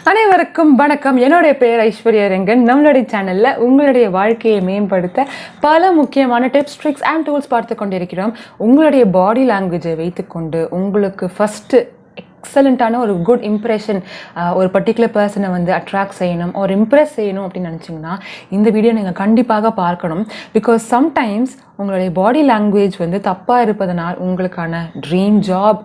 அனைவருக்கும் வணக்கம். என்னுடைய பெயர் ஐஸ்வர்யா ரெங்கன். நம்மளுடைய சேனலில் உங்களுடைய வாழ்க்கையை மேம்படுத்த பல முக்கியமான டிப்ஸ், ட்ரிக்ஸ் அண்ட் டூல்ஸ் பார்த்து கொண்டிருக்கிறோம். உங்களுடைய பாடி லாங்குவேஜை வைத்துக்கொண்டு உங்களுக்கு ஃபஸ்ட்டு எக்ஸலண்ட்டான ஒரு குட் இம்ப்ரெஷன், ஒரு பர்டிகுலர் பர்சனை வந்து அட்ராக்ட் செய்யணும், ஒரு இம்ப்ரெஸ் செய்யணும் அப்படின்னு நினச்சிங்கன்னா இந்த வீடியோ நீங்கள் கண்டிப்பாக பார்க்கணும். பிகாஸ் சம்டைம்ஸ் உங்களுடைய பாடி லாங்குவேஜ் வந்து தப்பாக இருப்பதனால் உங்களுக்கான ட்ரீம் ஜாப்,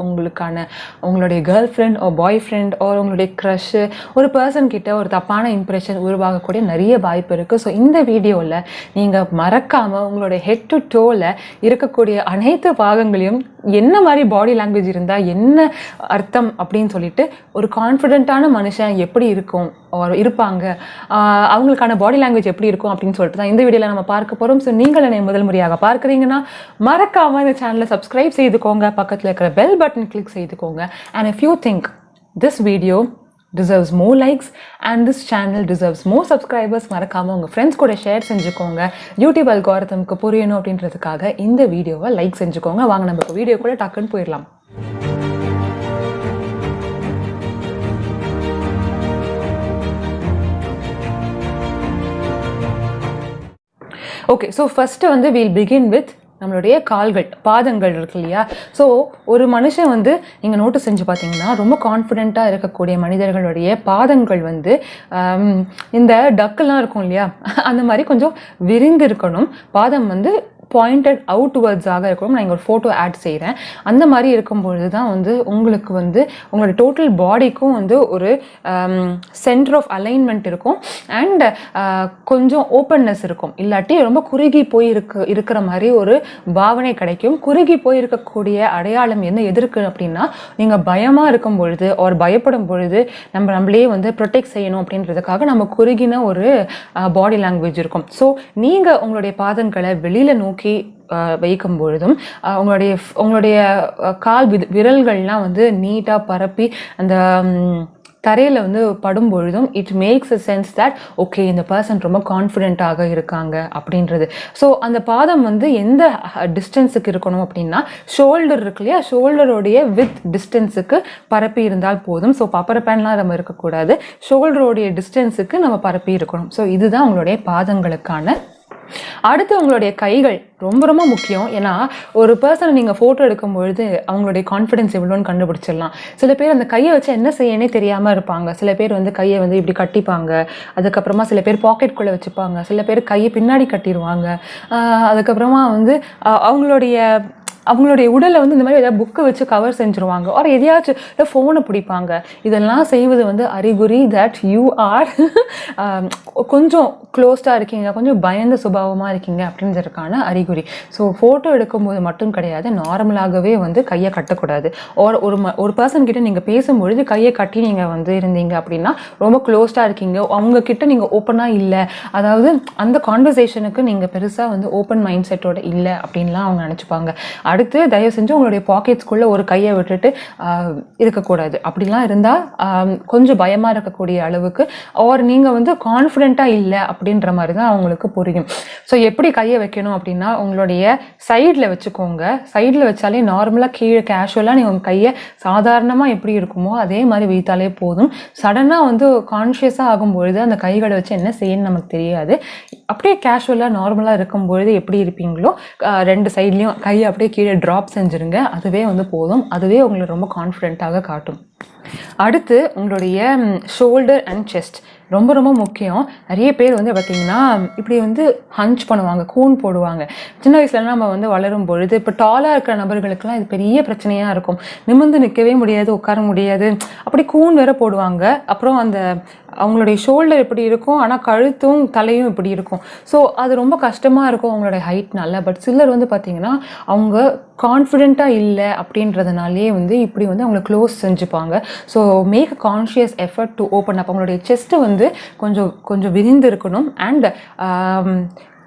உங்களுடைய கேர்ள் ஃப்ரெண்ட் ஓ பாய் ஃப்ரெண்ட் ஓர் உங்களுடைய க்ரஷ்ஷு, ஒரு பர்சன் கிட்ட ஒரு தப்பான இம்ப்ரெஷன் உருவாகக்கூடிய நிறைய வாய்ப்பு இருக்குது. ஸோ இந்த வீடியோவில் நீங்கள் மறக்காமல் உங்களுடைய ஹெட் டு டோவில் இருக்கக்கூடிய அனைத்து பாகங்களையும் என்ன மாதிரி பாடி லாங்குவேஜ் இருந்தால் என்ன அர்த்தம் அப்படின்னு சொல்லிட்டு ஒரு கான்ஃபிடென்ட்டான மனுஷன் எப்படி இருக்கும் இருப்பாங்க, அவங்களுக்கான பாடி லாங்குவேஜ் எப்படி இருக்கும் அப்படின்னு சொல்லிட்டு தான் இந்த வீடியோவில் நம்ம பார்க்க போகிறோம். ஸோ நீங்கள் என்னை முதல் முறையாக பார்க்குறீங்கன்னா மறக்காமல் இந்த சேனலை சப்ஸ்கிரைப் செய்துக்கோங்க, பக்கத்தில் இருக்கிற பெல் பட்டன் கிளிக் செய்துக்கோங்க. And if you think this video deserves more likes and this channel deserves more subscribers, மறக்காம உங்க ஃப்ரெண்ட்ஸ் கூட ஷேர் செஞ்சுக்கோங்க. யூடியூப் அல்காரிதம்க்கு புரியணும் அப்படின்றதுக்காக இந்த வீடியோவை லைக் செஞ்சுக்கோங்க. வாங்க நம்ம இப்போ வீடியோ கூட டக்குன்னு போயிடலாம். ஓகே, ஸோ ஃபஸ்ட்டு வந்து we'll begin with நம்மளுடைய கால்கள், பாதங்கள் இருக்கு இல்லையா. ஸோ ஒரு மனுஷன் வந்து நீங்கள் நோட்டீஸ் செஞ்சு பார்த்தீங்கன்னா ரொம்ப கான்ஃபிடென்ட்டாக இருக்கக்கூடிய மனிதர்களுடைய பாதங்கள் வந்து இந்த டக்கெல்லாம் இருக்கும் இல்லையா, அந்த மாதிரி கொஞ்சம் விரிந்து இருக்கணும். பாதம் வந்து பாயிண்டட் அவுட்வர்ட்ஸாக இருக்கணும். நான் இங்கே ஒரு ஃபோட்டோ ஆட் செய்கிறேன். அந்த மாதிரி இருக்கும்பொழுது தான் வந்து உங்களுக்கு வந்து உங்களோட டோட்டல் பாடிக்கும் வந்து ஒரு சென்டர் ஆஃப் அலைன்மெண்ட் இருக்கும் அண்ட் கொஞ்சம் ஓப்பன்னஸ் இருக்கும். இல்லாட்டி ரொம்ப குறுகி போய் இருக்கிற மாதிரி ஒரு பாவனை கிடைக்கும். குறுகி போய் இருக்கக்கூடிய அடையாளம் என்ன எதிர்க்கு அப்படின்னா, நீங்கள் பயமாக இருக்கும் பொழுது ஒரு பயப்படும் பொழுது நம்மளே வந்து ப்ரொடெக்ட் செய்யணும் அப்படின்றதுக்காக நம்ம குறுகின ஒரு பாடி லாங்குவேஜ் இருக்கும். ஸோ நீங்கள் உங்களுடைய பாதங்களை வெளியில் நோக்கி வைக்கும் பொழுதும் உங்களுடைய கால் விரல்கள்லாம் வந்து நீட்டாக பரப்பி அந்த தரையில் வந்து படும் பொழுதும் it makes a sense that okay, இந்த பர்சன் ரொம்ப கான்ஃபிடென்ட்டாக இருக்காங்க அப்படின்றது. ஸோ அந்த பாதம் வந்து எந்த டிஸ்டன்ஸுக்கு இருக்கணும் அப்படின்னா, ஷோல்டர் இருக்கு இல்லையா, ஷோல்டரோடைய வித் டிஸ்டன்ஸுக்கு பரப்பி இருந்தால் போதும். ஸோ பப்பரப்பேன்லாம் நம்ம இருக்கக்கூடாது, ஷோல்டரோடைய டிஸ்டன்ஸுக்கு நம்ம பரப்பி இருக்கணும். ஸோ இதுதான் உங்களுடைய பாதங்களுக்கான. அடுத்து உங்களுடைய கைகள் ரொம்ப ரொம்ப முக்கியம். ஏன்னா ஒரு பர்சனை நீங்கள் ஃபோட்டோ எடுக்கும் பொழுது அவங்களுடைய கான்ஃபிடென்ஸ் எவ்வளோன்னு கண்டுபிடிச்சிடலாம். சில பேர் அந்த கையை வச்சு என்ன செய்யனே தெரியாமல் இருப்பாங்க. சில பேர் வந்து கையை வந்து இப்படி கட்டிப்பாங்க, அதுக்கப்புறமா சில பேர் பாக்கெட்குள்ளே வச்சுப்பாங்க, சில பேர் கையை பின்னாடி கட்டிடுவாங்க, அதுக்கப்புறமா வந்து அவங்களுடைய உடலை வந்து இந்த மாதிரி ஏதாவது புக்கை வச்சு கவர் செஞ்சுருவாங்க, ஒரு எதையாச்சும் இல்லை ஃபோனை பிடிப்பாங்க. இதெல்லாம் செய்வது வந்து அறிகுறி தட் யூ ஆர் கொஞ்சம் க்ளோஸ்டாக இருக்கீங்க, கொஞ்சம் பயந்த சுபாவமாக இருக்கீங்க அப்படின்றதுக்கான அறிகுறி. ஸோ ஃபோட்டோ எடுக்கும்போது மட்டும் கிடையாது, நார்மலாகவே வந்து கையை கட்டக்கூடாது. ஒரு பர்சன் கிட்ட நீங்கள் பேசும்பொழுது கையை கட்டி நீங்கள் வந்து இருந்தீங்க அப்படின்னா ரொம்ப க்ளோஸ்டாக இருக்கீங்க, அவங்கக்கிட்ட நீங்கள் ஓப்பனாக இல்லை, அதாவது அந்த கான்வர்சேஷனுக்கு நீங்கள் பெருசாக வந்து ஓப்பன் மைண்ட் செட்டோட இல்லை அப்படின்லாம் அவங்க நினச்சிப்பாங்க. அடுத்து தயவு செஞ்சு உங்களுடைய பாக்கெட்ஸ்குள்ளே ஒரு கையை விட்டுட்டு இருக்கக்கூடாது. அப்படிலாம் இருந்தால் கொஞ்சம் பயமாக இருக்கக்கூடிய அளவுக்கு ஆர் நீங்கள் வந்து கான்ஃபிடென்ட்டாக இல்லை அப்படின்ற மாதிரி தான் அவங்களுக்கு புரியும். ஸோ எப்படி கையை வைக்கணும் அப்படின்னா, உங்களுடைய சைடில் வச்சுக்கோங்க. சைடில் வச்சாலே நார்மலாக கீழே கேஷுவலாக நீங்கள் உங்கள் கையை சாதாரணமாக எப்படி இருக்குமோ அதே மாதிரி வைத்தாலே போதும். சடனாக வந்து கான்ஷியஸாக ஆகும்பொழுது அந்த கைகளை வச்சு என்ன செய்யணும்னு நமக்கு தெரியாது. அப்படியே கேஷுவலாக நார்மலாக இருக்கும்பொழுது எப்படி இருப்பீங்களோ ரெண்டு சைட்லேயும் கையை அப்படியே கீழே ட்ராப் செஞ்சுருங்க. அதுவே வந்து போதும், அதுவே உங்களை ரொம்ப கான்ஃபிடென்ட்டாக காட்டும். அடுத்து உங்களுடைய ஷோல்டர் அண்ட் செஸ்ட் ரொம்ப ரொம்ப முக்கியம். நிறைய பேர் வந்து பார்த்திங்கன்னா இப்படி வந்து ஹஞ்ச் பண்ணுவாங்க, கூன் போடுவாங்க. சின்ன வயசுலலாம் நம்ம வந்து வளரும் பொழுது இப்போ டாலாக இருக்கிற நபர்களுக்கெல்லாம் இது பெரிய பிரச்சனையாக இருக்கும். நிமிர்ந்து நிற்கவே முடியாது, உட்கார முடியாது, அப்படி கூன் வேற போடுவாங்க. அப்புறம் அந்த அவங்களுடைய ஷோல்டர் இப்படி இருக்கும், ஆனால் கழுத்தும் தலையும் இப்படி இருக்கும். ஸோ அது ரொம்ப கஷ்டமாக இருக்கும் அவங்களுடைய ஹைட்னால. பட் சிலர் வந்து பார்த்திங்கன்னா அவங்க கான்ஃபிடென்ட்டாக இல்லை அப்படின்றதுனாலே வந்து இப்படி வந்து அவங்கள க்ளோஸ் செஞ்சுப்பாங்க. So make a conscious effort to open up. அவங்களுடைய செஸ்ட்டு வந்து கொஞ்சம் விரிந்து இருக்கணும் அண்ட்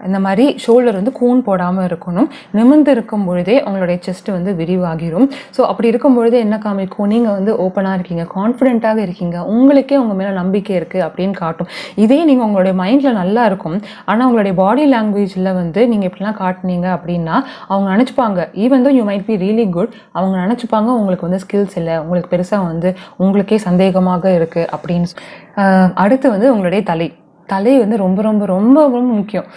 இந்த மாதிரி ஷோல்டர் வந்து கூன் போடாமல் இருக்கணும். நிமிர்ந்து இருக்கும் பொழுதே உங்களுடைய செஸ்ட் வந்து விரிவாகிரும். ஸோ அப்படி இருக்கும் பொழுது என்ன காமிக்கும், நீங்கள் வந்து ஓப்பனாக இருக்கீங்க, கான்ஃபிடென்ட்டாக இருக்கீங்க, உங்களுக்கே உங்கள் மேலே நம்பிக்கை இருக்குது அப்படின்னு காட்டும். இதே நீங்கள் உங்களுடைய மைண்டில் நல்லா இருக்கும், ஆனால் உங்களுடைய பாடி லாங்குவேஜில் வந்து நீங்கள் இப்படிலாம் காட்டினீங்க அப்படின்னா அவங்க நினச்சிப்பாங்க, even though you might be really good, அவங்க நினச்சிப்பாங்க உங்களுக்கு வந்து ஸ்கில்ஸ் இல்லை, உங்களுக்கு பெருசாக வந்து உங்களுக்கே சந்தேகமாக இருக்குது அப்படின்னு. அடுத்து வந்து உங்களுடைய தலை வந்து ரொம்ப ரொம்ப ரொம்ப ரொம்ப முக்கியம்.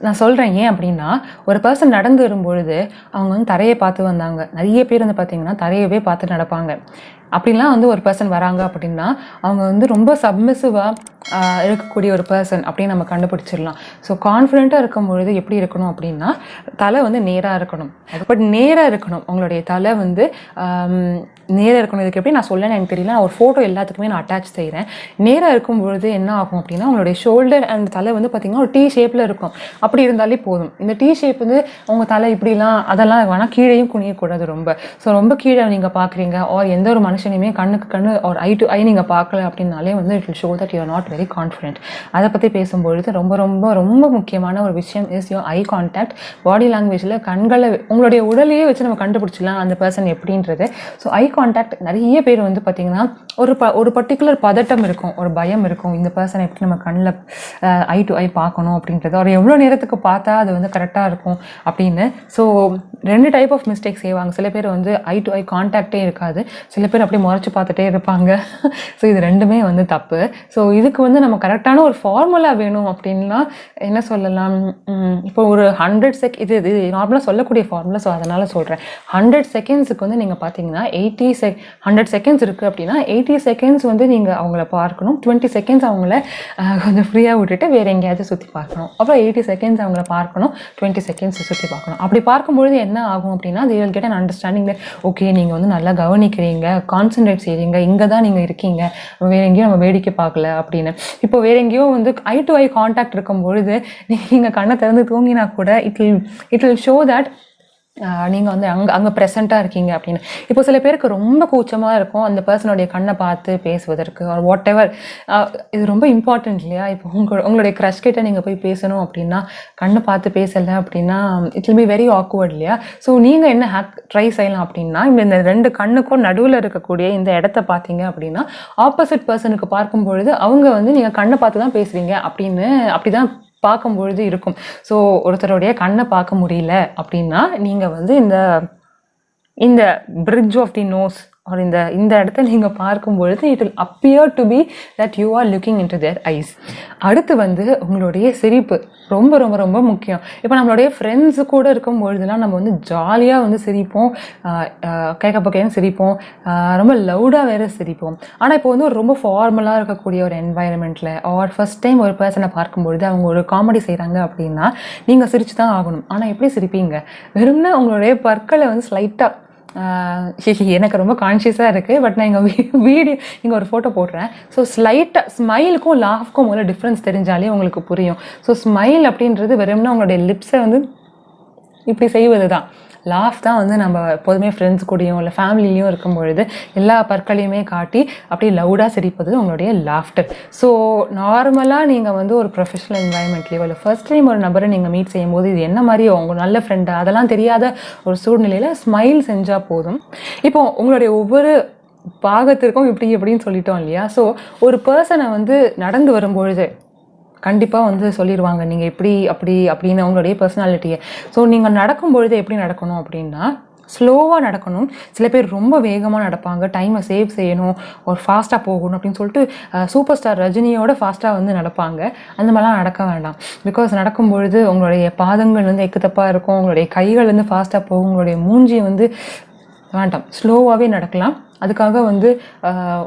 நான் சொல்கிறேன் ஏன் அப்படின்னா, ஒரு பர்சன் நடந்து வரும்பொழுது அவங்க வந்து தரையை பார்த்து வந்தாங்க. நிறைய பேர் வந்து பார்த்திங்கன்னா தரையவே பார்த்து நடப்பாங்க. அப்படின்லாம் வந்து ஒரு பர்சன் வராங்க அப்படின்னா அவங்க வந்து ரொம்ப சப்மிசிவாக இருக்கக்கூடிய ஒரு பர்சன் அப்படின்னு நம்ம கண்டுபிடிச்சிடலாம். ஸோ கான்ஃபிடென்ட்டாக இருக்கும் பொழுது எப்படி இருக்கணும் அப்படின்னா, தலை வந்து நேராக இருக்கணும். பட் நேராக இருக்கணும், உங்களுடைய தலை வந்து நேராக இருக்கணும். இதுக்கு எப்படி நான் சொல்லணும்னு எனக்கு தெரியல. நான் ஒரு ஃபோட்டோ எல்லாத்துக்குமே நான் அட்டாச் செய்கிறேன். நேராக இருக்கும் பொழுது என்ன ஆகும் அப்படின்னா, உங்களுடைய ஷோல்டர் அண்ட் தலை வந்து பார்த்திங்கன்னா ஒரு டீ ஷேப்பில் இருக்கும். அப்படி இருந்தாலே போதும். இந்த டீ ஷேப் வந்து உங்கள் தலை இப்படிலாம் அதெல்லாம் வேணால் கீழேயும் குனியக்கூடாது ரொம்ப. ஸோ ரொம்ப கீழே நீங்கள் பார்க்குறீங்க, ஆர் எந்த ஒரு மனுஷனையுமே கண்ணுக்கு கண்ணு ஒரு ஐ டு ஐ நீங்கள் பார்க்கல அப்படின்னாலே வந்து it will show that you R not very confident. அதை பற்றி பேசும்பொழுது ரொம்ப ரொம்ப ரொம்ப முக்கியமான ஒரு விஷயம் இஸ் யோர் ஐ கான்டாக்ட். பாடி லாங்குவேஜில் கண்களை உங்களுடைய உடலையே வச்சு நம்ம கண்டுபிடிச்சிடலாம் அந்த பர்சன் எப்படின்றது. ஸோ ஐ கான்டாக்ட் நிறைய பேர் வந்து பார்த்திங்கன்னா ஒரு பர்டிகுலர் பதட்டம் இருக்கும், ஒரு பயம் இருக்கும், இந்த பர்சனை எப்படி நம்ம கண்ணில் ஐ டு ஐ பார்க்கணும் அப்படின்றது, அவர் எவ்வளோ நேரத்துக்கு பார்த்தா அது வந்து கரெக்டாக இருக்கும் அப்படின்னு. ஸோ 2 டைப் ஆஃப் மிஸ்டேக்ஸ் செய்வாங்க. சில பேர் வந்து ஐ டு ஐ கான்டாக்டே இருக்காது, சில பேர் அப்படியே முறைச்சி பார்த்துட்டே இருப்பாங்க. ஸோ இது ரெண்டுமே வந்து தப்பு. ஸோ இதுக்கு வந்து நம்ம கரெக்டான ஒரு ஃபார்முலா வேணும் அப்படின்னா என்ன சொல்லலாம், இப்போ ஒரு 100 செகண்ட் இது நார்மலாக சொல்லக்கூடிய ஃபார்முலா. ஸோ அதனால் சொல்கிறேன், 100 செகண்ட்ஸுக்கு வந்து நீங்கள் பார்த்தீங்கன்னா 100 செகண்ட்ஸ் இருக்குது அப்படின்னா 80 செகண்ட்ஸ் வந்து நீங்கள் அவங்கள பார்க்கணும், 20 செகண்ட்ஸ் அவங்கள கொஞ்சம் ஃப்ரீயாக விட்டுட்டு வேறு எங்கேயாவது சுற்றி பார்க்கணும். அப்புறம் 80 செகண்ட்ஸ் அவங்கள பார்க்கணும், 20 செகண்ட்ஸ் சுற்றி பார்க்கணும். அப்படி பார்க்கும்பொழுது என்ன ஆகும் அப்படின்னா, they will get an understanding that okay நீங்கள் வந்து நல்லா கவனிக்கிறீங்க, கான்சன்ட்ரேட் செய்கிறீங்க, இங்கே தான் நீங்கள் இருக்கீங்க, வேறு எங்கேயும் நம்ம வேடிக்கை பார்க்கல அப்படின்னு. இப்போ வேறு எங்கேயோ வந்து ஐ டு ஐ கான்டாக்ட் இருக்கும்பொழுது நீங்கள் கண்ணை திறந்து தூங்கினா கூட இட் வில் ஷோ தட் நீங்கள் வந்து அங்கே ப்ரெசண்ட்டாக இருக்கீங்க அப்படின்னு. இப்போ சில பேருக்கு ரொம்ப கூச்சமாக இருக்கும் அந்த பர்சனுடைய கண்ணை பார்த்து பேசுவதற்கு, ஒரு வாட் எவர். இது ரொம்ப இம்பார்ட்டன்ட் இல்லையா? இப்போ உங்களுடைய க்ரஷ் கிட்ட நீங்கள் போய் பேசணும் அப்படின்னா கண்ணை பார்த்து பேசலை அப்படின்னா it will be very awkward இல்லையா? ஸோ நீங்கள் என்ன ட்ரை செய்யலாம் அப்படின்னா, இந்த 2 கண்ணுக்கும் நடுவில் இருக்கக்கூடிய இந்த இடத்த பார்த்தீங்க அப்படின்னா ஆப்போசிட் பர்சனுக்கு பார்க்கும் பொழுது அவங்க வந்து நீங்கள் கண்ணை பார்த்து தான் பேசுவீங்க அப்படின்னு அப்படி தான் பார்க்கும்பொழுது இருக்கும். ஸோ ஒருத்தருடைய கண்ணை பார்க்க முடியல அப்படின்னா நீங்கள் வந்து இந்த பிரிட்ஜ் ஆஃப் தி நோஸ் ஒரு இந்த இடத்த நீங்கள் பார்க்கும்பொழுது it will appear to be that you are looking into their eyes. அடுத்து வந்து உங்களுடைய சிரிப்பு ரொம்ப ரொம்ப ரொம்ப முக்கியம். இப்போ நம்மளுடைய ஃப்ரெண்ட்ஸு கூட இருக்கும் பொழுதுலாம் நம்ம வந்து ஜாலியாக வந்து சிரிப்போம், கேட்கப்போக்கேன்னு சிரிப்போம், ரொம்ப லவுடாக வேறு சிரிப்போம். ஆனால் இப்போ வந்து ஒரு ரொம்ப ஃபார்மலாக இருக்கக்கூடிய ஒரு என்வாயர்மெண்ட்டில் ஆர் ஃபஸ்ட் டைம் ஒரு பர்சனை பார்க்கும்பொழுது அவங்க ஒரு காமெடி செய்கிறாங்க அப்படின்னா நீங்கள் சிரிச்சு தான் ஆகணும். ஆனால் எப்படி சிரிப்பீங்க? வெறும்னா உங்களுடைய பற்களை வந்து ஸ்லைட்டாக எனக்கு ரொம்ப கான்ஷியஸாக இருக்குது, பட் நான் வீடியோ இங்கே ஒரு ஃபோட்டோ போடுறேன். ஸோ ஸ்லைட்டாக ஸ்மைலுக்கும் லாஃப்க்கும் முதல்ல டிஃப்ரென்ஸ் தெரிஞ்சாலே உங்களுக்கு புரியும். ஸோ ஸ்மைல் அப்படின்றது வெறும்னா உங்களுடைய லிப்ஸை வந்து இப்படி செய்வது தான். லாஃப் தான் வந்து நம்ம எப்போதுமே ஃப்ரெண்ட்ஸ் கூடயும் இல்லை ஃபேமிலிலையும் இருக்கும் பொழுது எல்லா பற்களையுமே காட்டி அப்படியே லவுடாக சிரிப்பது உங்களுடைய லாஃப்டர். ஸோ நார்மலாக நீங்கள் வந்து ஒரு ப்ரொஃபஷனல் என்வாயன்மெண்ட்லேயோ இல்லை ஃபர்ஸ்ட் டைம் ஒரு நபரை நீங்கள் மீட் செய்யும் போது இது என்ன மாதிரியோ உங்கள் நல்ல ஃப்ரெண்டாக அதெல்லாம் தெரியாத ஒரு சூழ்நிலையில் ஸ்மைல் செஞ்சால் போதும். இப்போ உங்களுடைய ஒவ்வொரு பாகத்திற்கும் இப்படி எப்படின்னு சொல்லிட்டோம் இல்லையா? ஸோ ஒரு பர்சனை வந்து நடந்து வரும்பொழுது கண்டிப்பாக வந்து சொல்லிடுவாங்க நீங்கள் இப்படி அப்படின்னு அவங்களுடைய பர்சனாலிட்டியை. ஸோ நீங்கள் நடக்கும்பொழுது எப்படி நடக்கணும் அப்படின்னா ஸ்லோவாக நடக்கணும். சில பேர் ரொம்ப வேகமாக நடப்பாங்க, டைமை சேவ் செய்யணும், ஒரு ஃபாஸ்ட்டாக போகணும் அப்படின்னு சொல்லிட்டு சூப்பர் ஸ்டார் ரஜினியோட ஃபாஸ்ட்டாக வந்து நடப்பாங்க. அந்த மாதிரிலாம் நடக்க வேண்டாம். பிகாஸ் நடக்கும்பொழுது உங்களுடைய பாதங்கள் வந்து எக்குத்தப்பாக இருக்கும், உங்களுடைய கைகள் வந்து ஃபாஸ்ட்டாக போகும், உங்களுடைய மூஞ்சி வந்து வேண்டாம், ஸ்லோவாகவே நடக்கலாம். அதுக்காக வந்து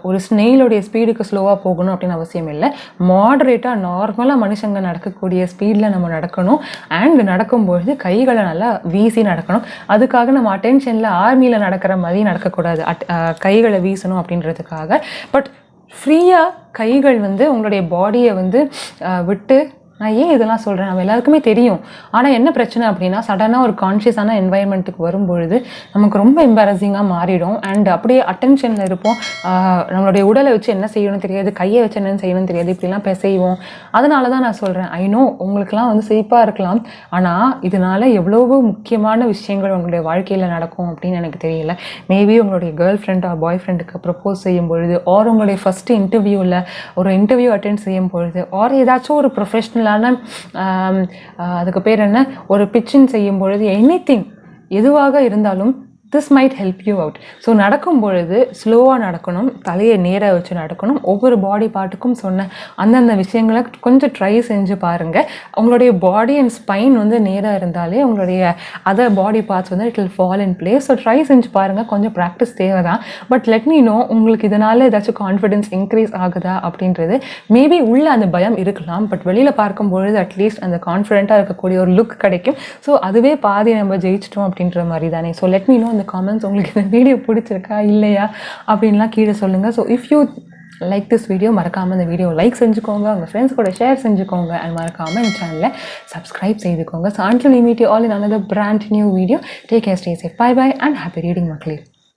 ஒரு ஸ்னெயிலோடைய ஸ்பீடுக்கு ஸ்லோவாக போகணும் அப்படின்னு அவசியம் இல்லை. மாடரேட்டாக நார்மலாக மனுஷங்க நடக்கக்கூடிய ஸ்பீடில் நம்ம நடக்கணும். அண்ட் நடக்கும்பொழுது கைகளை நல்லா வீசி நடக்கணும். அதுக்காக நம்ம அட்டென்ஷனில் ஆர்மியில் நடக்கிற மாதிரி நடக்கக்கூடாது, கைகளை வீசணும் அப்படின்றதுக்காக. பட் ஃப்ரீயாக கைகள் வந்து உங்களுடைய பாடியை வந்து விட்டு நான் ஏன் இதெல்லாம் சொல்கிறேன், நம்ம எல்லாருக்குமே தெரியும். ஆனால் என்ன பிரச்சனை அப்படின்னா, சடனாக ஒரு கான்ஷியஸான என்வாயன்மெண்ட்டுக்கு வரும்பொழுது நமக்கு ரொம்ப எம்பாரசிங்காக மாறிடும். அண்ட் அப்படியே அட்டென்ஷனில் இருப்போம். நம்மளுடைய உடலை வச்சு என்ன செய்யணும்னு தெரியாது, கையை வச்சு என்னன்னு செய்யணும்னு தெரியாது, இப்படிலாம் செய்வோம். அதனால தான் நான் சொல்கிறேன், ஐ நோ உங்களுக்குலாம் வந்து சிரிப்பாக இருக்கலாம், ஆனால் இதனால் எவ்வளவு முக்கியமான விஷயங்கள் உங்களுடைய வாழ்க்கையில் நடக்கும் அப்படின்னு எனக்கு தெரியல. மேபி உங்களுடைய கேர்ள் ஃப்ரெண்ட் ஆர் பாய் ஃப்ரெண்டுக்கு ப்ரப்போஸ் செய்யும் பொழுது, ஆர் உங்களுடைய ஃபஸ்ட்டு இன்டர்வியூவில் ஒரு இன்டர்வியூ அட்டென்ட் செய்யும் பொழுது, ஆர் ஏதாச்சும் ஒரு ப்ரொஃபஷ்னலான அதுக்கு பேர் என்ன, ஒரு பிச்சின் செய்யும் பொழுது, எனிதிங் எதுவாக இருந்தாலும் this might help you out. So நடக்கும் பொழுது ஸ்லோவாக நடக்கணும், தலையை நேராக வச்சு நடக்கணும். ஒவ்வொரு பாடி பார்ட்டுக்கும் சொன்ன அந்தந்த விஷயங்களை கொஞ்சம் ட்ரை செஞ்சு பாருங்கள். உங்களுடைய பாடி அண்ட் ஸ்பைன் வந்து நேராக இருந்தாலே உங்களுடைய அதர் பாடி பார்ட்ஸ் வந்து it will fall in place. So try செஞ்சு பாருங்கள். கொஞ்சம் ப்ராக்டிஸ் தேவை தான். பட் லெட் மீ நோ உங்களுக்கு இதனால் ஏதாச்சும் கான்ஃபிடென்ஸ் இன்க்ரீஸ் ஆகுதா அப்படின்றது. மேபி உள்ள அந்த பயம் இருக்கலாம், பட் வெளியில் பார்க்கும்பொழுது அட்லீஸ்ட் அந்த கான்ஃபிடென்ட்டாக இருக்கக்கூடிய ஒரு லுக் கிடைக்கும். ஸோ அதுவே பாதி நம்ம ஜெயிச்சிட்டோம் அப்படின்ற மாதிரி தானே. ஸோ லெட் மீ நோ இந்த காமெண்ட்ஸ் உங்களுக்கு இந்த வீடியோ பிடிச்சிருக்கா இல்லையா அப்படின்லாம் கீழே சொல்லுங்கள். So if you like this video, மறக்காமல் இந்த வீடியோ லைக் செஞ்சுக்கோங்க, உங்கள் ஃப்ரெண்ட்ஸ் கூட ஷேர் செஞ்சுக்கோங்க, அண்ட் மறக்காமல் இந்த சேனலில் சப்ஸ்கிரைப் செய்துக்கோங்க. So until we meet you all in another brand new video, take care, stay safe, bye bye and happy reading மக்களே.